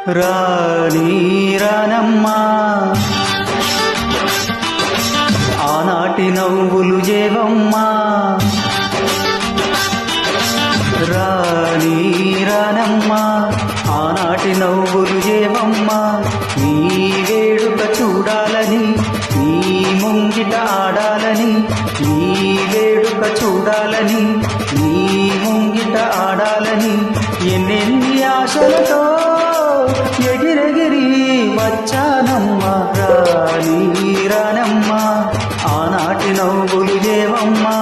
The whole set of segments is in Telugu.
రాణి రానమ్మా ఆనాటి నవ్వులు ఏవమ్మా రాణి రానమ్మా ఆనాటి నవ్వులు ఏవమ్మా నీ వేడుక చూడాలని నీ ముంగిట ఆడాలని నీ వేడుక చూడాలని నీ ముంగిట ఆడాలని ఎన్నెన్ని ఆశలతో ఎగిరెగిరి వచ్చానమ్మా రాణి రానమ్మా ఆనాటి నవ్వులు ఏవమ్మా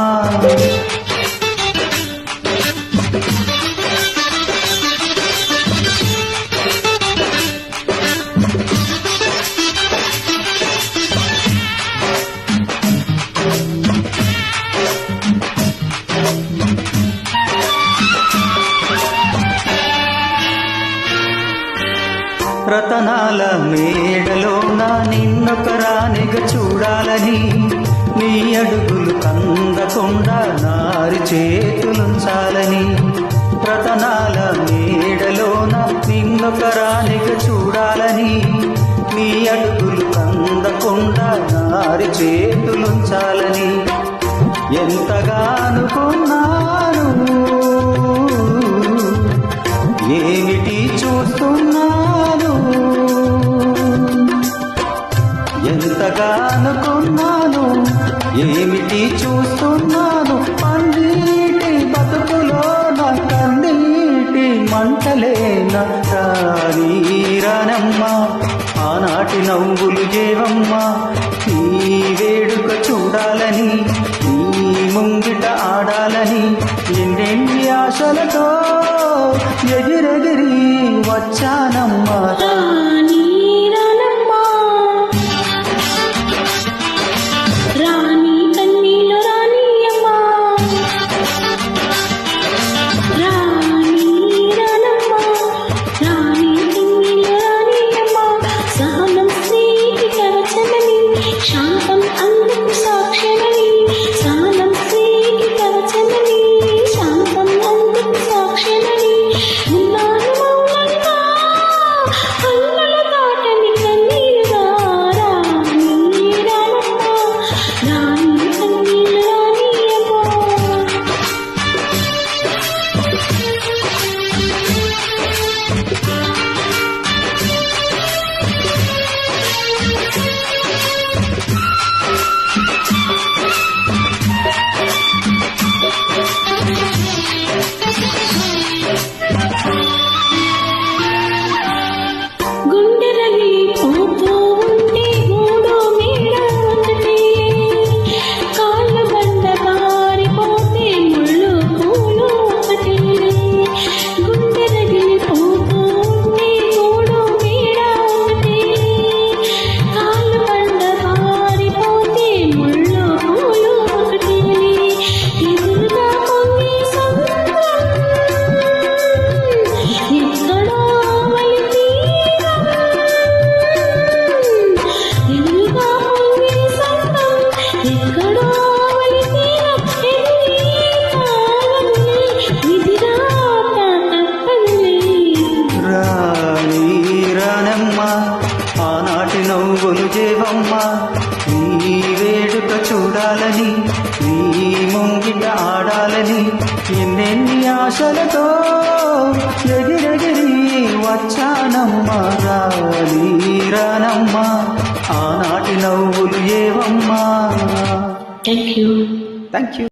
రతనాల మేడలోన నిన్నొకరానిగ చూడాలని నీ అడుగులు కందకుండా నారి చేతులుంచాలని రతనాల మేడలోన నిన్నొకరానిగ చూడాలని నీ అడుగులు కందకుండా నారి చేతులుంచాలని ఎంతగా అనుకున్నాను ఏమిటి చూస్తున్నాను ఎంతగా అనుకున్నాను ఏమిటి చూస్తున్నాను అన్నిటి బతుకులో నా కన్నీటి మంటలేనా రాణి రానమ్మా ఆనాటి నవ్వులు ఏవమ్మా నీ వేడుక చూడాలని నీ ముంగిట ఆడాలని ఎన్నెన్ని ఆశలతో ఎగిరెగిరి వచ్చానమ్మా రాణి రానమ్మా రాణి కన్నీలో రాణియమ్మా రాణి రానమ్మా రాణి కన్నీలో రాణియమ్మా సహనం స్త్రీకి కవచమని శాంతం అందుకు సాక్ష్యమని సహనం స్త్రీకి కవచమని శాంతం అందుకు సాక్ష్యమని ఉన్నాను మౌనంగా కన్నుల దాటని కన్నీరుగా రాణి రానమ్మా రాణి కన్నీలు రానియమ్మా గుండెలని పోతూ ఉంటే గూడు మీద ఒకటే కాళ్ళు బండ పారిపోతే ముళ్ళు పూలు ఒకటే గుండెలని పోతూ ఉంటే గూడు మీద ఒకటే కాళ్ళు బండ పారిపోతే ముళ్ళు పూలు ఒకటే ఎదురుగా పొంగి సముద్రం ఎక్కడో వలిపి ఎదురుగా పొంగి సంతం ఎక్కడో వలిపి విధిరాత తప్పదులే రాణి రానమ్మా ఆనాటి నవ్వులు ఏవమ్మా నీ వేడుక చూడాలని నీ ముంగిట ఆడాలని ఎన్నెన్ని ఆశలతో ఎగిరెగిరి వచ్చానమ్మా రాణి రానమ్మా ఆనాటి నవ్వులు ఏవమ్మా థ్యాంక్ యూ థ్యాంక్ యూ